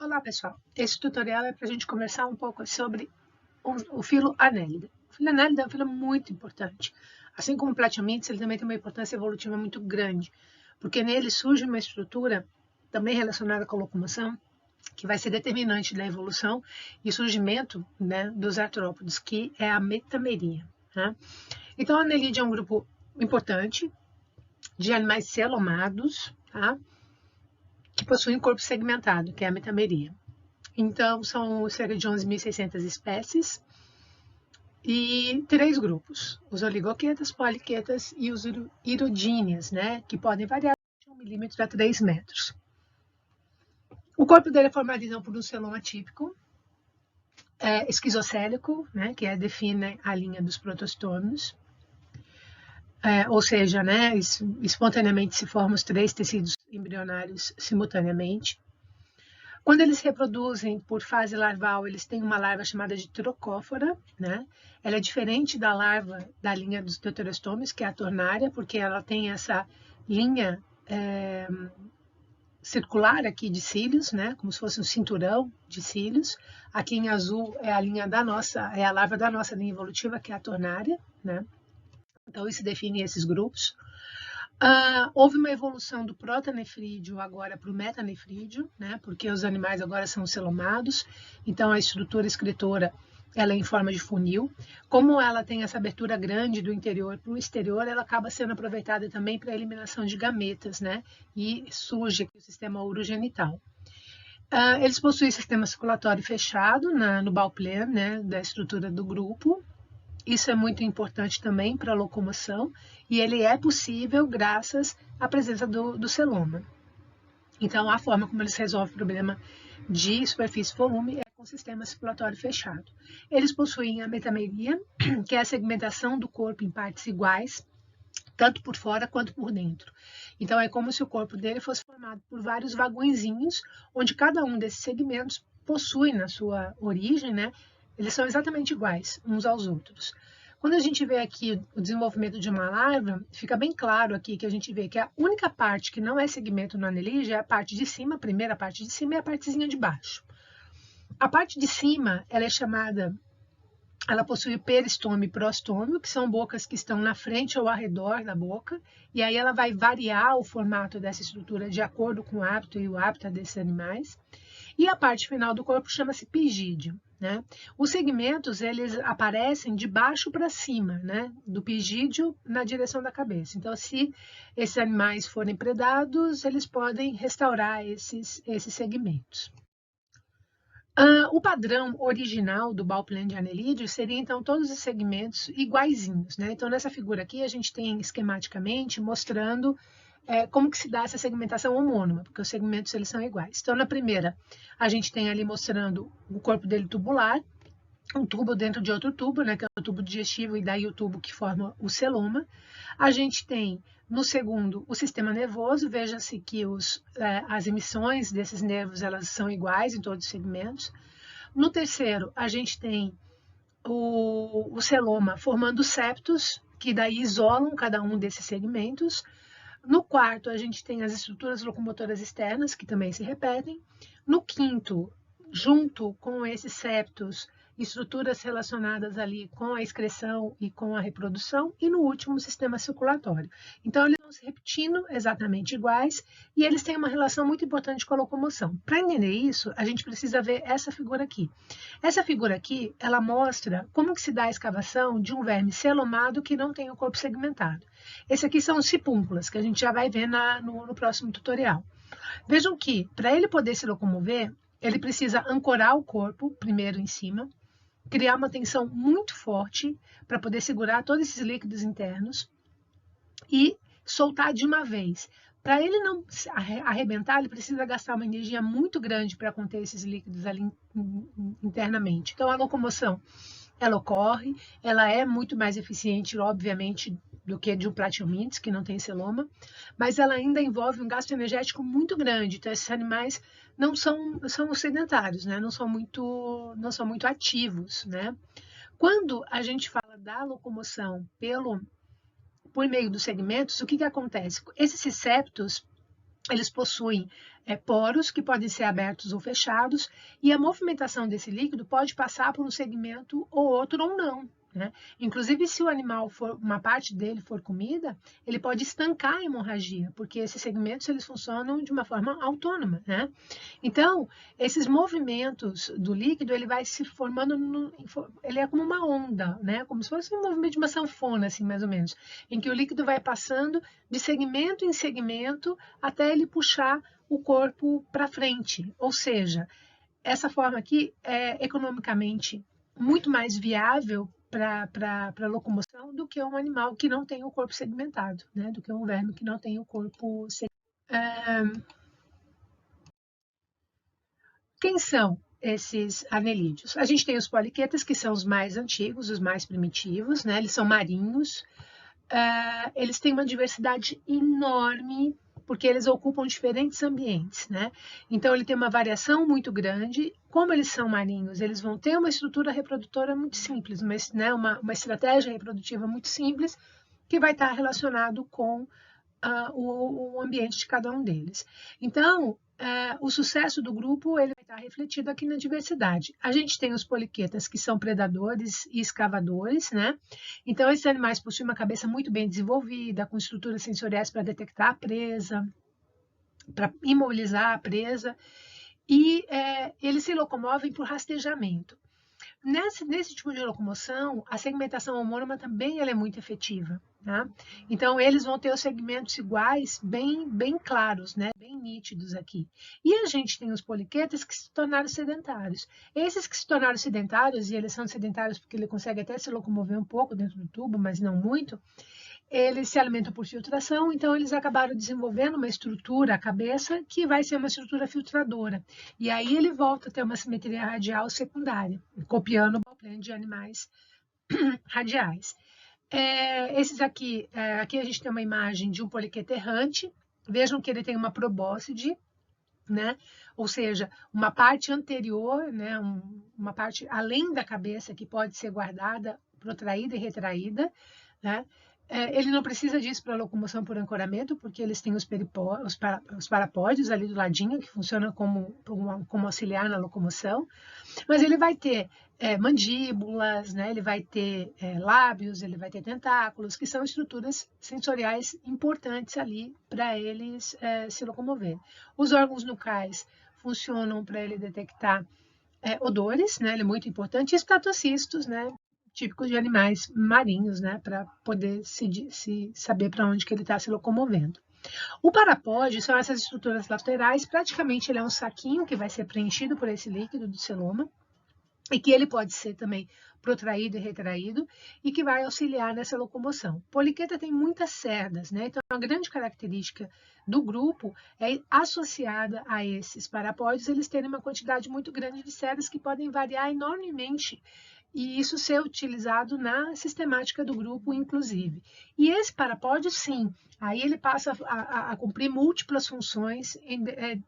Olá pessoal, esse tutorial é para a gente conversar um pouco sobre o filo anélide. O filo anélide é um filo muito importante, assim como o Platinum-Mintz, ele também tem uma importância evolutiva muito grande, porque nele surge uma estrutura também relacionada com a locomoção, que vai ser determinante da evolução e surgimento, né, dos artrópodes, que é a metameria. Né? Então a anelide é um grupo importante de animais celomados, tá? Que possuem corpo segmentado, que é a metameria. Então, são cerca de 11.600 espécies e 3 grupos, os oligoquetas, poliquetas e os irodíneas, né, que podem variar de 1 milímetro a 3 metros. O corpo dele é formado, então, por um celoma típico, esquizocélico, né, que define a linha dos protostômios, ou seja, né, espontaneamente se formam os 3 tecidos embrionários simultaneamente. Quando eles se reproduzem por fase larval, eles têm uma larva chamada de trocófora, né? Ela é diferente da larva da linha dos deuterostômios, que é a tornária, porque ela tem essa linha circular aqui de cílios, né? Como se fosse um cinturão de cílios. Aqui em azul é a linha da nossa, é a larva da nossa linha evolutiva, que é a tornária, né? Então isso define esses grupos. Houve uma evolução do protanefrídeo agora para o metanefrídeo, né, porque os animais agora são celomados, então a estrutura excretora ela é em forma de funil. Como ela tem essa abertura grande do interior para o exterior, ela acaba sendo aproveitada também para a eliminação de gametas, né, e surge aqui o sistema urogenital. Eles possuem sistema circulatório fechado no Bauplin, né, da estrutura do grupo. Isso é muito importante também para a locomoção e ele é possível graças à presença do celoma. Então, a forma como eles resolvem o problema de superfície e volume é com sistema circulatório fechado. Eles possuem a metameria, que é a segmentação do corpo em partes iguais, tanto por fora quanto por dentro. Então, é como se o corpo dele fosse formado por vários vagõezinhos, onde cada um desses segmentos possui na sua origem, né, eles são exatamente iguais uns aos outros. Quando a gente vê aqui o desenvolvimento de uma larva, fica bem claro aqui que a gente vê que a única parte que não é segmento no anelide é a parte de cima, a primeira parte de cima e a partezinha de baixo. A parte de cima, ela possui peristômio e prostômio, que são bocas que estão na frente ou ao redor da boca, e aí ela vai variar o formato dessa estrutura de acordo com o hábito e o hábitat desses animais. E a parte final do corpo chama-se pigídeo, né? Os segmentos, eles aparecem de baixo para cima, né? Do pigídeo na direção da cabeça. Então, se esses animais forem predados, eles podem restaurar esses segmentos. O padrão original do Bauplin de anelídeo seria, então, todos os segmentos iguaizinhos, né? Então, nessa figura aqui, a gente tem esquematicamente mostrando como que se dá essa segmentação homônima, porque os segmentos eles são iguais. Então, na primeira, a gente tem ali mostrando o corpo dele tubular, um tubo dentro de outro tubo, né, que é o tubo digestivo e daí o tubo que forma o celoma. A gente tem, no segundo, o sistema nervoso. Veja-se que as emissões desses nervos elas são iguais em todos os segmentos. No terceiro, a gente tem o celoma formando septos, que daí isolam cada um desses segmentos. No quarto, a gente tem as estruturas locomotoras externas, que também se repetem. No quinto, junto com esses septos, estruturas relacionadas ali com a excreção e com a reprodução. E no último, o sistema circulatório. Então, eles vão se repetindo exatamente iguais e eles têm uma relação muito importante com a locomoção. Para entender isso, a gente precisa ver essa figura aqui. Essa figura aqui, ela mostra como que se dá a escavação de um verme celomado que não tem o corpo segmentado. Esse aqui são os sipúnculas, que a gente já vai ver no próximo tutorial. Vejam que, para ele poder se locomover, ele precisa ancorar o corpo primeiro em cima, criar uma tensão muito forte para poder segurar todos esses líquidos internos e soltar de uma vez. Para ele não arrebentar, ele precisa gastar uma energia muito grande para conter esses líquidos ali internamente. Então, a locomoção, ela ocorre, ela é muito mais eficiente, obviamente, do que de um Platinum-Mintz, que não tem celoma, mas ela ainda envolve um gasto energético muito grande. Então, esses animais não são sedentários, né? Não são muito ativos, né? Quando a gente fala da locomoção por meio dos segmentos, o que acontece? Esses septos, Eles possuem poros que podem ser abertos ou fechados, e a movimentação desse líquido pode passar por um segmento ou outro ou não, né? Inclusive, se o animal for, uma parte dele for comida, ele pode estancar a hemorragia, porque esses segmentos eles funcionam de uma forma autônoma, né? Então, esses movimentos do líquido, ele vai se formando, ele é como uma onda, né? Como se fosse um movimento de uma sanfona, assim, mais ou menos, em que o líquido vai passando de segmento em segmento até ele puxar o corpo para frente. Ou seja, essa forma aqui é economicamente muito mais viável para a locomoção do que um animal que não tem o corpo segmentado, né? Do que um verme que não tem o corpo segmentado. Quem são esses anelídeos? A gente tem os poliquetas, que são os mais antigos, os mais primitivos, né? Eles são marinhos. Eles têm uma diversidade enorme, porque eles ocupam diferentes ambientes, né? Então, ele tem uma variação muito grande. Como eles são marinhos, eles vão ter uma estrutura reprodutora muito simples, uma estratégia reprodutiva muito simples, que vai estar relacionado com o ambiente de cada um deles. Então, o sucesso do grupo ele vai estar refletido aqui na diversidade. A gente tem os poliquetas, que são predadores e escavadores, né? Então, esses animais possuem uma cabeça muito bem desenvolvida, com estruturas sensoriais para detectar a presa, para imobilizar a presa, e eles se locomovem por rastejamento. Nesse tipo de locomoção, a segmentação homônima também ela é muito efetiva. Tá? Então, eles vão ter os segmentos iguais, bem claros, né? Bem nítidos aqui. E a gente tem os poliquetas que se tornaram sedentários. Esses que se tornaram sedentários, e eles são sedentários porque ele consegue até se locomover um pouco dentro do tubo, mas não muito, eles se alimentam por filtração, então eles acabaram desenvolvendo uma estrutura, a cabeça, que vai ser uma estrutura filtradora. E aí ele volta a ter uma simetria radial secundária, copiando o bauplano de animais radiais. Esses aqui a gente tem uma imagem de um poliqueta errante. Vejam que ele tem uma probóscide, né? Ou seja, uma parte anterior, né? Uma parte além da cabeça que pode ser guardada, protraída e retraída, né? Ele não precisa disso para locomoção por ancoramento, porque eles têm os parapódios ali do ladinho, que funcionam como auxiliar na locomoção, mas ele vai ter mandíbulas, né? Ele vai ter lábios, ele vai ter tentáculos, que são estruturas sensoriais importantes ali para eles se locomover. Os órgãos nucais funcionam para ele detectar odores, né? Ele é muito importante, e estatocistos, né? Típicos de animais marinhos, né? Para poder se saber para onde que ele está se locomovendo. O parapódio são essas estruturas laterais, praticamente ele é um saquinho que vai ser preenchido por esse líquido do celoma, e que ele pode ser também protraído e retraído, e que vai auxiliar nessa locomoção. Poliqueta tem muitas cerdas, né? Então, uma grande característica do grupo é associada a esses parapódios, eles terem uma quantidade muito grande de cerdas que podem variar enormemente, e isso ser utilizado na sistemática do grupo, inclusive. E esse parapódio, sim, aí ele passa a cumprir múltiplas funções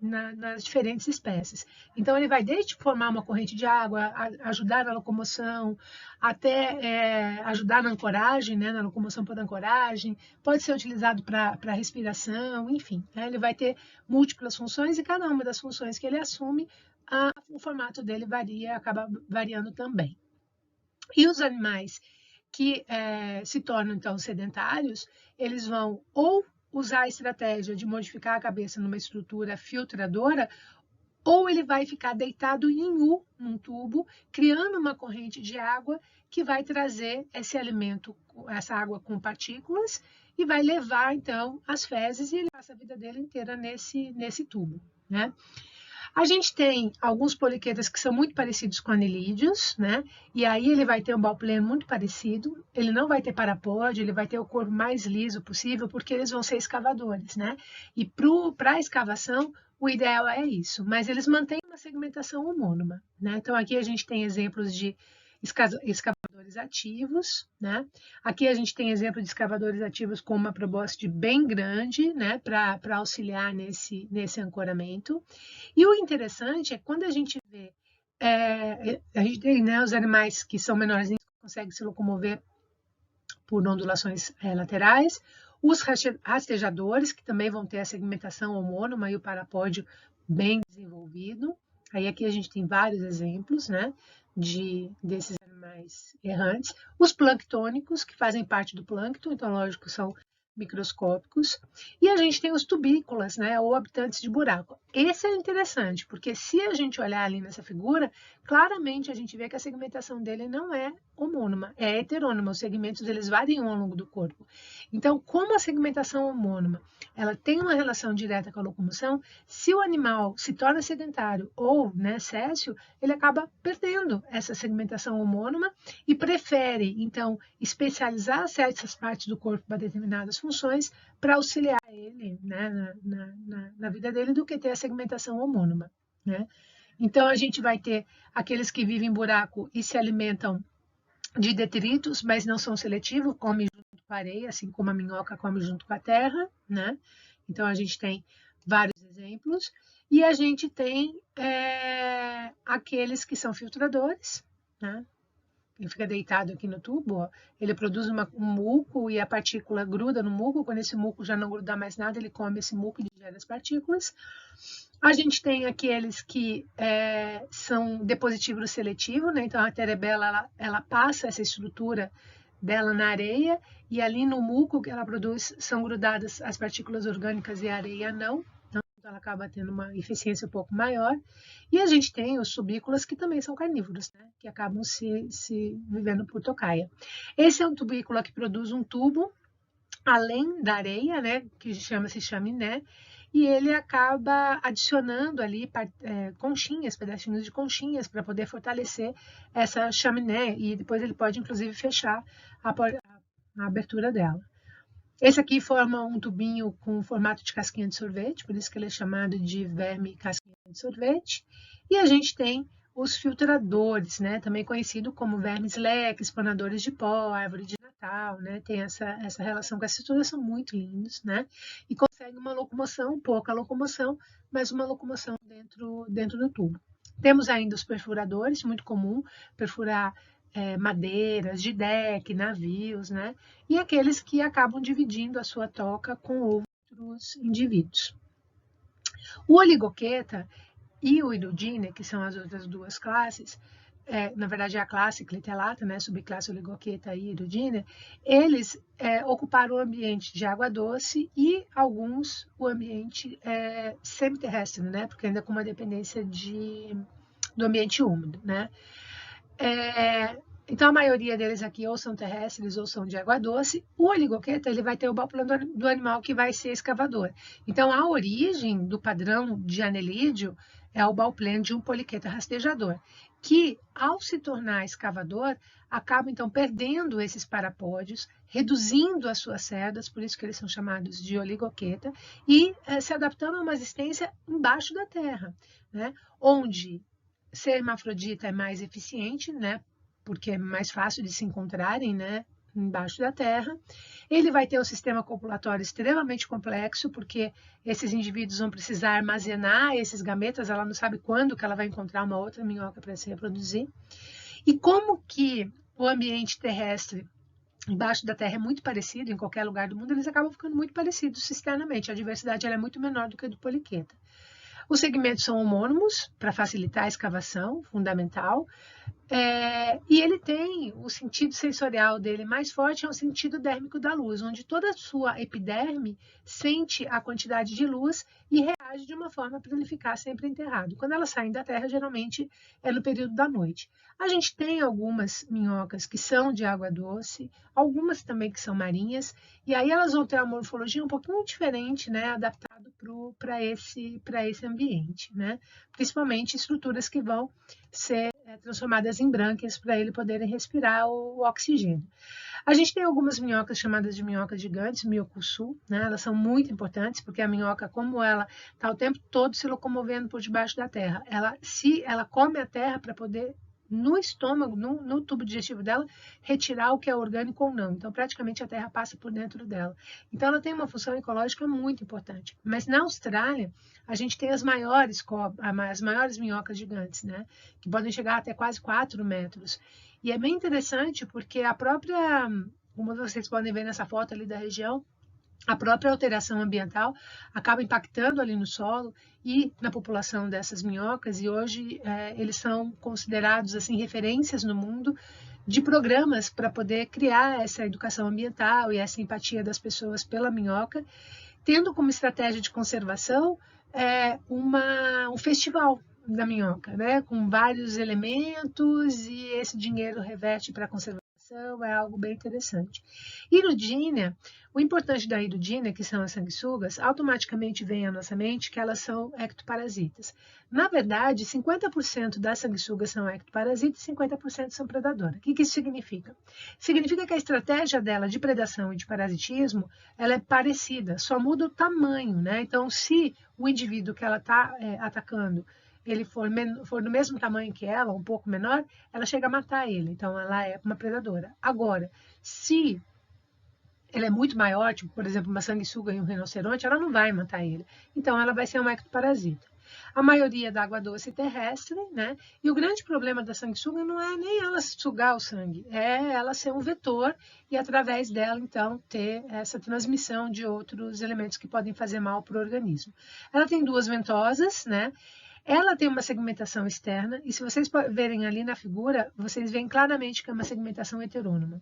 nas diferentes espécies. Então, ele vai desde formar uma corrente de água, ajudar na locomoção, até ajudar na ancoragem, né, na locomoção por ancoragem, pode ser utilizado para respiração, enfim. Né, ele vai ter múltiplas funções, e cada uma das funções que ele assume, o formato dele acaba variando também. E os animais que se tornam, então, sedentários, eles vão ou usar a estratégia de modificar a cabeça numa estrutura filtradora, ou ele vai ficar deitado em U num tubo, criando uma corrente de água que vai trazer esse alimento, essa água com partículas, e vai levar, então, as fezes, e ele passa a vida dele inteira nesse tubo, né? A gente tem alguns poliquetas que são muito parecidos com anelídeos, né? E aí ele vai ter um bauplano muito parecido, ele não vai ter parapódio, ele vai ter o corpo mais liso possível, porque eles vão ser escavadores, né? E para a escavação, o ideal é isso, mas eles mantêm uma segmentação homônima, né? Então aqui a gente tem exemplos de escavadores ativos, né? Aqui a gente tem exemplo de escavadores ativos com uma probóscide bem grande, né? Para auxiliar nesse ancoramento. E o interessante é que quando a gente vê, a gente tem, né, os animais que são menorzinhos, que conseguem se locomover por ondulações laterais, Os rastejadores, que também vão ter a segmentação homônima e o parapódio bem desenvolvido. Aí aqui a gente tem vários exemplos, né, desses animais errantes. Os planctônicos, que fazem parte do plâncton, então, lógico, são microscópicos. E a gente tem os tubícolas, né, ou habitantes de buraco. Esse é interessante, porque se a gente olhar ali nessa figura, claramente a gente vê que a segmentação dele não é homônima, é heterônima. Os segmentos eles variam ao longo do corpo. Então, como a segmentação homônima ela tem uma relação direta com a locomoção, se o animal se torna sedentário ou, né, céssio, ele acaba perdendo essa segmentação homônima e prefere, então, especializar certas partes do corpo para determinadas funções para auxiliar ele, né, na vida dele do que ter a segmentação homônima, né? Então, a gente vai ter aqueles que vivem em buraco e se alimentam de detritos, mas não são seletivos, comem junto com a areia, assim como a minhoca come junto com a terra, né? Então, a gente tem vários exemplos. E a gente tem aqueles que são filtradores, né? Ele fica deitado aqui no tubo, ó. Ele produz um muco e a partícula gruda no muco. Quando esse muco já não grudar mais nada, ele come esse muco e digere as partículas. A gente tem aqueles que são depositívoros seletivos, né? Então a terebela ela passa essa estrutura dela na areia e ali no muco que ela produz são grudadas as partículas orgânicas e a areia não. Então ela acaba tendo uma eficiência um pouco maior. E a gente tem os subícolas que também são carnívoros, né? Que acabam se vivendo por tocaia. Esse é um tubícola que produz um tubo além da areia, né? Que chama-se chaminé. E ele acaba adicionando ali conchinhas, pedacinhos de conchinhas para poder fortalecer essa chaminé e depois ele pode inclusive fechar a abertura dela. Esse aqui forma um tubinho com formato de casquinha de sorvete, por isso que ele é chamado de verme casquinha de sorvete. E a gente tem os filtradores, né? Também conhecido como vermes leques, espanadores de pó, árvore de Natal, né? Tem essa relação com essa estrutura, são muito lindos, né? E consegue uma locomoção, pouca locomoção, mas uma locomoção dentro do tubo. Temos ainda os perfuradores, muito comum perfurar madeiras de deck, navios, né? E aqueles que acabam dividindo a sua toca com outros indivíduos. O oligoqueta e o Irudine, que são as outras duas classes, na verdade é a classe clitelata, né, subclasse oligoqueta e Irudine, eles ocuparam o ambiente de água doce e alguns o ambiente semiterrestre, né, porque ainda com uma dependência do ambiente úmido, né. Então, a maioria deles aqui ou são terrestres ou são de água doce. O oligoqueta ele vai ter o bauplano do animal que vai ser escavador. Então, a origem do padrão de anelídeo é o bauplano de um poliqueta rastejador, que, ao se tornar escavador, acaba, então, perdendo esses parapódios, reduzindo as suas cerdas, por isso que eles são chamados de oligoqueta, e se adaptando a uma existência embaixo da terra, né? Onde ser hermafrodita é mais eficiente, né? Porque é mais fácil de se encontrarem, né, embaixo da terra. Ele vai ter um sistema copulatório extremamente complexo, porque esses indivíduos vão precisar armazenar esses gametas, ela não sabe quando que ela vai encontrar uma outra minhoca para se reproduzir. E como que o ambiente terrestre embaixo da terra é muito parecido em qualquer lugar do mundo, eles acabam ficando muito parecidos externamente. A diversidade ela é muito menor do que a do poliqueta. Os segmentos são homônimos, para facilitar a escavação, fundamental. E ele tem o sentido sensorial dele mais forte, é o sentido dérmico da luz, onde toda a sua epiderme sente a quantidade de luz e reage de uma forma para ele ficar sempre enterrado. Quando elas saem da terra, geralmente é no período da noite. A gente tem algumas minhocas que são de água doce, algumas também que são marinhas, e aí elas vão ter uma morfologia um pouquinho diferente, né, adaptado para esse ambiente, né? Principalmente estruturas que vão ser transformadas em brânquias para ele poderem respirar o oxigênio. A gente tem algumas minhocas chamadas de minhocas gigantes, miocussu, né? Elas são muito importantes porque a minhoca, como ela está o tempo todo se locomovendo por debaixo da terra, ela come a terra para poder no estômago, no tubo digestivo dela, retirar o que é orgânico ou não. Então, praticamente a terra passa por dentro dela. Então, ela tem uma função ecológica muito importante. Mas na Austrália, a gente tem as maiores minhocas gigantes, né? Que podem chegar até quase 4 metros. E é bem interessante porque como vocês podem ver nessa foto ali da região, a própria alteração ambiental acaba impactando ali no solo e na população dessas minhocas, e hoje eles são considerados assim referências no mundo de programas para poder criar essa educação ambiental e essa empatia das pessoas pela minhoca, tendo como estratégia de conservação um festival da minhoca, né, com vários elementos, e esse dinheiro reverte para a conservação, é algo bem interessante. Irudínia, o importante da irudínia, que são as sanguessugas, automaticamente vem à nossa mente que elas são ectoparasitas. Na verdade, 50% das sanguessugas são ectoparasitas e 50% são predadoras. O que isso significa? Significa que a estratégia dela de predação e de parasitismo, ela é parecida, só muda o tamanho, né? Então, se o indivíduo que ela está atacando ele for do mesmo tamanho que ela, um pouco menor, ela chega a matar ele. Então, ela é uma predadora. Agora, se ela é muito maior, tipo, por exemplo, uma sanguessuga e um rinoceronte, ela não vai matar ele. Então, ela vai ser uma ectoparasita. A maioria da água doce terrestre, né? E o grande problema da sanguessuga não é nem ela sugar o sangue, é ela ser um vetor e, através dela, então, ter essa transmissão de outros elementos que podem fazer mal para o organismo. Ela tem duas ventosas, né? Ela tem uma segmentação externa, e se vocês verem ali na figura, vocês veem claramente que é uma segmentação heterônoma.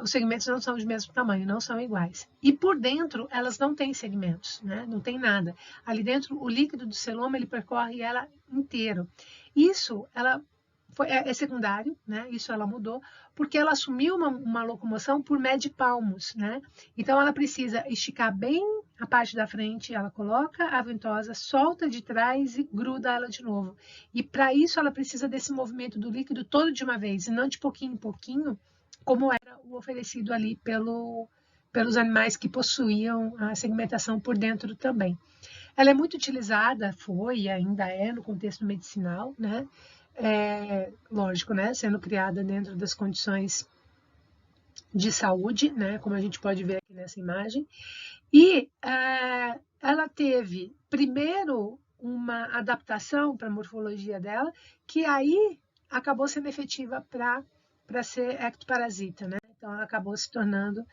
Os segmentos não são de mesmo tamanho, não são iguais. E por dentro, elas não têm segmentos, né? Não tem nada. Ali dentro, o líquido do celoma, ele percorre ela inteiro. Isso, é secundário, né? Isso ela mudou, porque ela assumiu uma locomoção por medipalmos, né? Então, ela precisa esticar bem a parte da frente, ela coloca a ventosa, solta de trás e gruda ela de novo. E para isso, ela precisa desse movimento do líquido todo de uma vez, e não de pouquinho em pouquinho, como era o oferecido ali pelos animais que possuíam a segmentação por dentro também. Ela é muito utilizada, foi e ainda é, no contexto medicinal, né? Lógico, né? Sendo criada dentro das condições de saúde, né? Como a gente pode ver aqui nessa imagem. E ela teve, primeiro, uma adaptação para a morfologia dela, que aí acabou sendo efetiva para ser ectoparasita, né? Então, ela acabou se tornando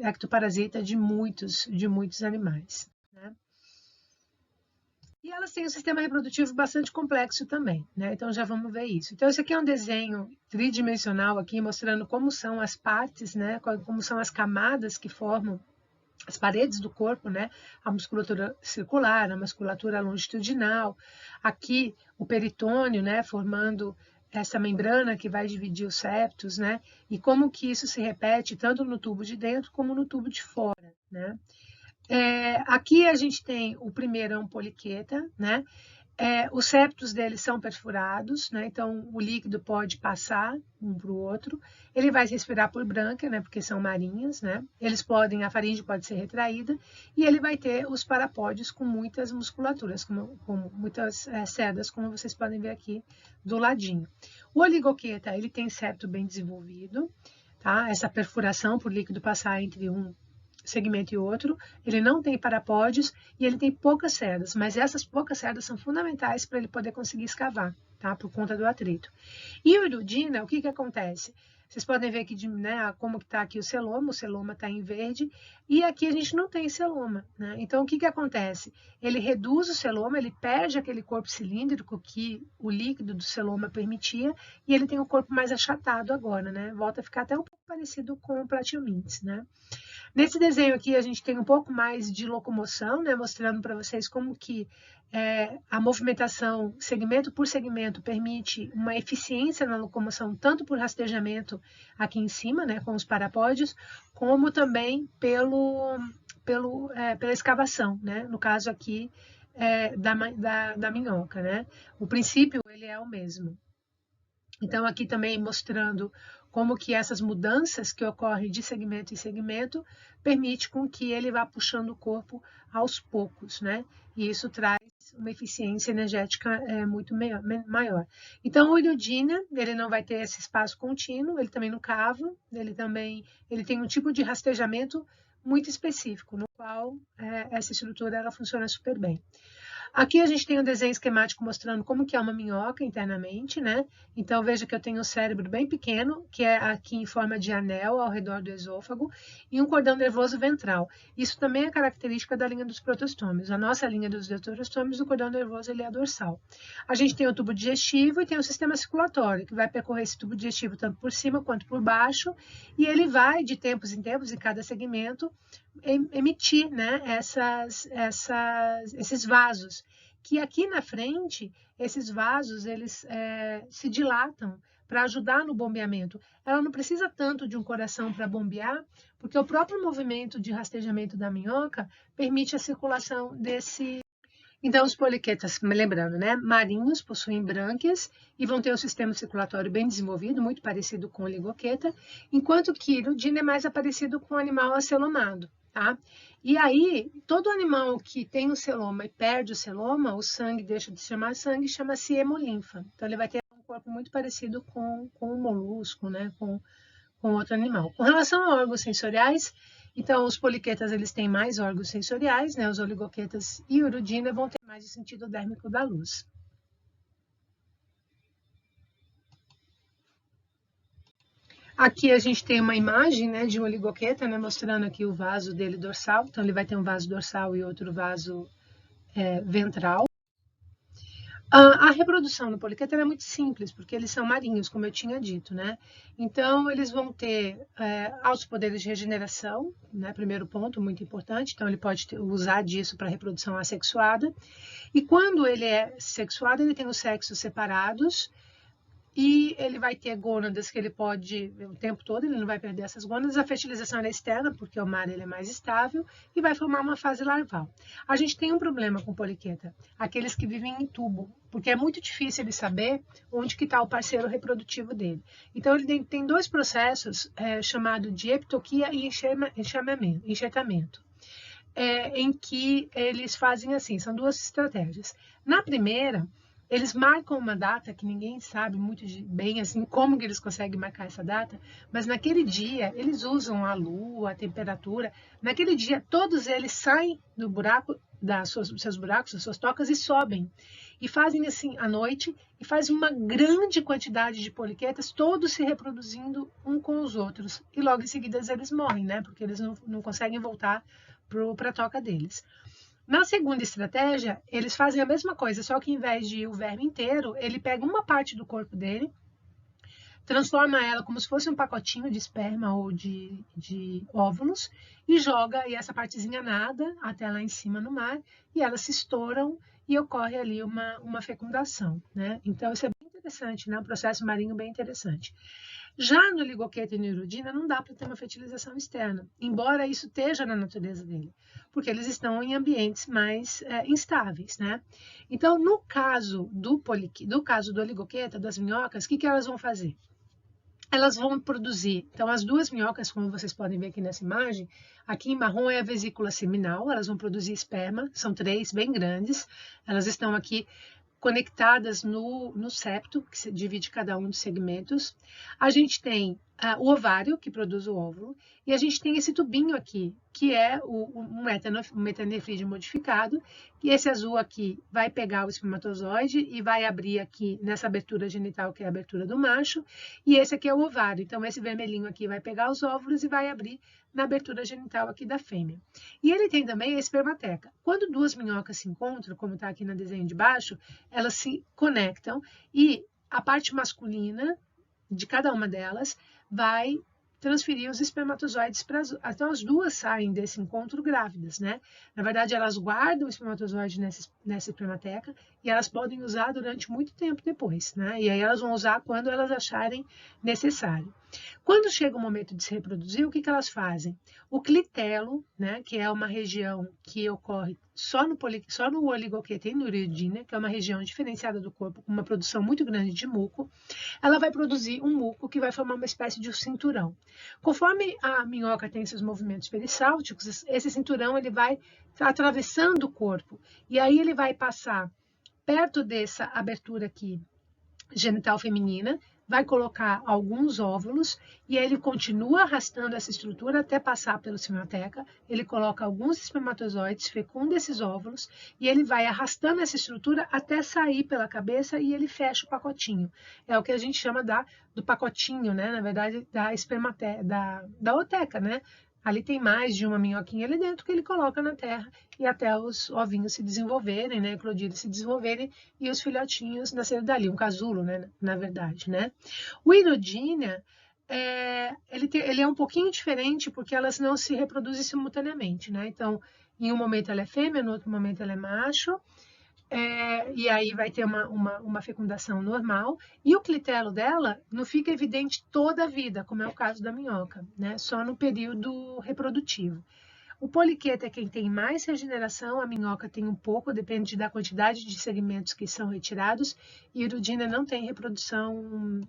ectoparasita de muitos animais, né? E elas têm um sistema reprodutivo bastante complexo também, né? Então, já vamos ver isso. Então, esse aqui é um desenho tridimensional aqui, mostrando como são as partes, né? Como são as camadas que formam as paredes do corpo, né? A musculatura circular, a musculatura longitudinal. Aqui, o peritônio, né? Formando essa membrana que vai dividir os septos, né? E como que isso se repete tanto no tubo de dentro como no tubo de fora, né? Aqui a gente tem o primeiro é um poliqueta, né? Os septos deles são perfurados, né? Então o líquido pode passar um para o outro. Ele vai respirar por brânquia, né? Porque são marinhas, né? A faringe pode ser retraída, e ele vai ter os parapódios com muitas musculaturas, com muitas cerdas, como vocês podem ver aqui do ladinho. O oligoqueta, ele tem septo bem desenvolvido, tá? Essa perfuração por líquido passar entre um segmento e outro, ele não tem parapódios e ele tem poucas cerdas, mas essas poucas cerdas são fundamentais para ele poder conseguir escavar, tá? Por conta do atrito. E o irudina, o que acontece? Vocês podem ver aqui, né, como que está aqui o celoma está em verde, e aqui a gente não tem celoma, né? Então, o que acontece? Ele reduz o celoma, ele perde aquele corpo cilíndrico que o líquido do celoma permitia, e ele tem o corpo mais achatado agora, né? Volta a ficar até um pouco parecido com o Platyominthes, né? Nesse desenho aqui a gente tem um pouco mais de locomoção, né, mostrando para vocês como que a movimentação segmento por segmento permite uma eficiência na locomoção, tanto por rastejamento aqui em cima, né, com os parapódios, como também pela escavação, né, no caso aqui da minhoca, né. O princípio ele é o mesmo. Então, aqui também mostrando como que essas mudanças que ocorrem de segmento em segmento permite com que ele vá puxando o corpo aos poucos, né? E isso traz uma eficiência energética muito maior. Então, o irudina, ele não vai ter esse espaço contínuo, ele também não cava, ele tem um tipo de rastejamento muito específico, no qual essa estrutura ela funciona super bem. Aqui a gente tem um desenho esquemático mostrando como que é uma minhoca internamente, né? Então veja que eu tenho um cérebro bem pequeno, que é aqui em forma de anel ao redor do esôfago, e um cordão nervoso ventral. Isso também é característica da linha dos protostômios. A nossa linha dos deuterostômios, o cordão nervoso, ele é dorsal. A gente tem o tubo digestivo e tem o sistema circulatório, que vai percorrer esse tubo digestivo tanto por cima quanto por baixo, e ele vai, de tempos em tempos, em cada segmento, emitir, né, esses vasos, que aqui na frente, esses vasos, eles se dilatam para ajudar no bombeamento. Ela não precisa tanto de um coração para bombear, porque o próprio movimento de rastejamento da minhoca permite a circulação desse... Então, os poliquetas, lembrando, né, marinhos possuem brânquias e vão ter um sistema circulatório bem desenvolvido, muito parecido com o oligoqueta, enquanto que o Irudina é mais parecido com o animal acelomado, tá? E aí, todo animal que tem o celoma e perde o celoma, o sangue deixa de se chamar sangue, chama-se hemolinfa. Então, ele vai ter um corpo muito parecido com um molusco, né, com outro animal. Com relação a órgãos sensoriais, então, os poliquetas, eles têm mais órgãos sensoriais, né? Os oligoquetas e urudina vão ter mais o sentido dérmico da luz. Aqui a gente tem uma imagem, né, de um oligoqueta, né, mostrando aqui o vaso dele dorsal. Então, ele vai ter um vaso dorsal e outro vaso ventral. A reprodução no poliqueta é muito simples, porque eles são marinhos, como eu tinha dito, né? Então, eles vão ter altos poderes de regeneração, né? Primeiro ponto, muito importante. Então, ele pode usar disso para reprodução assexuada. E quando ele é sexuado, ele tem os sexos separados, e ele vai ter gônadas que ele pode, o tempo todo, ele não vai perder essas gônadas. A fertilização é externa, porque o mar ele é mais estável, e vai formar uma fase larval. A gente tem um problema com poliqueta, aqueles que vivem em tubo, porque é muito difícil ele saber onde que está o parceiro reprodutivo dele. Então, ele tem dois processos chamados de epitoquia e enxertamento. Em que eles fazem assim, são duas estratégias. Na primeira, eles marcam uma data que ninguém sabe muito bem assim como que eles conseguem marcar essa data, mas naquele dia eles usam a lua, a temperatura. Naquele dia todos eles saem do buraco, dos seus buracos, das suas tocas e sobem. E fazem assim à noite e fazem uma grande quantidade de poliquetas, todos se reproduzindo um com os outros. E logo em seguida eles morrem, né? Porque eles não conseguem voltar para a toca deles. Na segunda estratégia, eles fazem a mesma coisa, só que em vez de ir o verme inteiro, ele pega uma parte do corpo dele, transforma ela como se fosse um pacotinho de esperma ou de óvulos e joga, e essa partezinha nada até lá em cima no mar, e elas se estouram e ocorre ali uma fecundação, né? Então, isso é bem interessante, né? Um processo marinho bem interessante. Já no oligoqueta e no irudina, não dá para ter uma fertilização externa, embora isso esteja na natureza dele, porque eles estão em ambientes mais instáveis, né? Então, no caso do oligoqueta, das minhocas, o que elas vão fazer? Elas vão produzir, então as duas minhocas, como vocês podem ver aqui nessa imagem, aqui em marrom é a vesícula seminal, elas vão produzir esperma, são 3 bem grandes, elas estão aqui conectadas no septo, que se divide cada um dos segmentos. A gente tem o ovário, que produz o óvulo, e a gente tem esse tubinho aqui, que é um metanefride modificado, e esse azul aqui vai pegar o espermatozoide e vai abrir aqui nessa abertura genital, que é a abertura do macho, e esse aqui é o ovário, então esse vermelhinho aqui vai pegar os óvulos e vai abrir na abertura genital aqui da fêmea. E ele tem também a espermateca. Quando duas minhocas se encontram, como está aqui no desenho de baixo, elas se conectam e a parte masculina de cada uma delas vai transferir os espermatozoides para então as duas saem desse encontro grávidas, né? Na verdade, elas guardam o espermatozoide nessa espermateca e elas podem usar durante muito tempo depois, né? E aí elas vão usar quando elas acharem necessário. Quando chega o momento de se reproduzir, o que elas fazem? O clitelo, né, que é uma região que ocorre só no oligoqueta e no irudina, que é uma região diferenciada do corpo, com uma produção muito grande de muco, ela vai produzir um muco que vai formar uma espécie de cinturão. Conforme a minhoca tem esses movimentos perissálticos, esse cinturão ele vai atravessando o corpo, e aí ele vai passar perto dessa abertura aqui, genital feminina, vai colocar alguns óvulos e ele continua arrastando essa estrutura até passar pelo semioteca. Ele coloca alguns espermatozoides, fecunda esses óvulos e ele vai arrastando essa estrutura até sair pela cabeça e ele fecha o pacotinho. É o que a gente chama do pacotinho, né? Na verdade, da ooteca, né? Ali tem mais de uma minhoquinha ali dentro que ele coloca na terra e até os ovinhos se desenvolverem, né? Eclodirem, se desenvolverem e os filhotinhos nascerem dali, um casulo, né? Na verdade, né? O Iridina, ele é um pouquinho diferente porque elas não se reproduzem simultaneamente, né? Então, em um momento ela é fêmea, no outro momento ela é macho, e aí vai ter uma fecundação normal, e o clitelo dela não fica evidente toda a vida, como é o caso da minhoca, né? Só no período reprodutivo. O poliqueto é quem tem mais regeneração, a minhoca tem um pouco, depende da quantidade de segmentos que são retirados, e a Irudina não tem reprodução